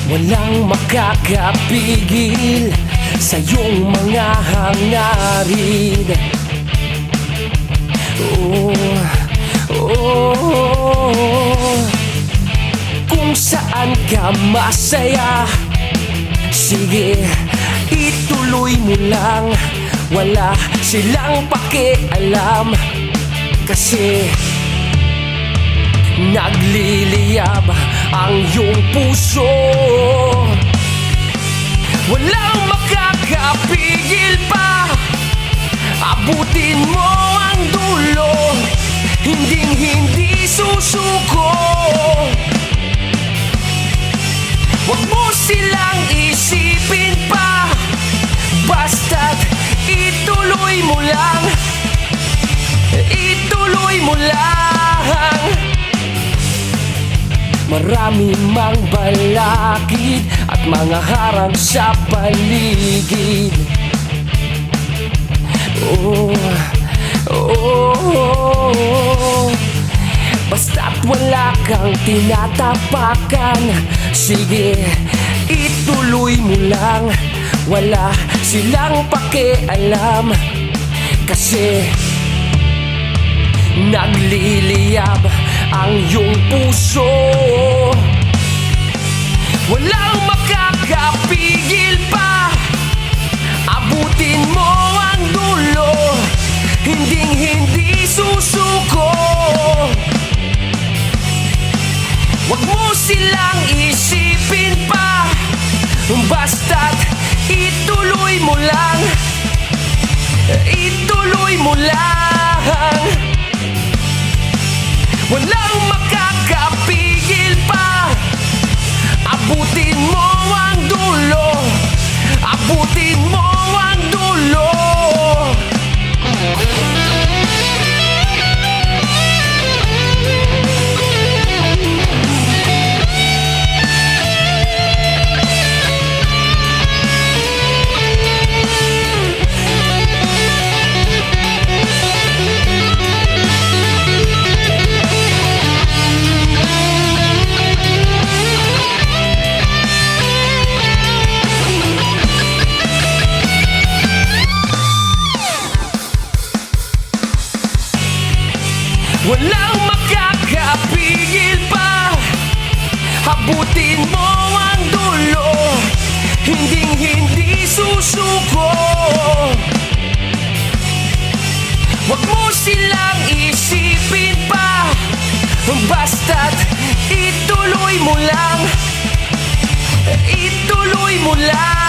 Walang makakapigil sa iyong mga hangarin. Kung saan ka masaya, sige, ituloy mo lang. Wala silang pakialam, kasi nagliliyab ang iyong puso. Walang makakapigil pa, abutin mo ang dulo, hindi susuko. Huwag mo silang isipin pa, basta't ituloy mo lang. Ituloy mo lang. Maraming mang balakid at mga harang sa paligid. Basta't wala kang tinatapakan, sige, ituloy mo lang. Wala silang pakialam, kasi nagliliyab ang iyong puso. Walang makakapigil pa, abutin mo ang dulo, hindi susuko. Huwag mo silang isipin pa, basta't ituloy mo lang. Ituloy mo lang. Walang makakapigil pa, abutin mo ang dulo, abutin mo ang dulo. Walang makakapigil pa, abutin mo ang dulo, hindi susuko. Huwag mo silang isipin pa, basta't ituloy mo lang. Ituloy mo lang.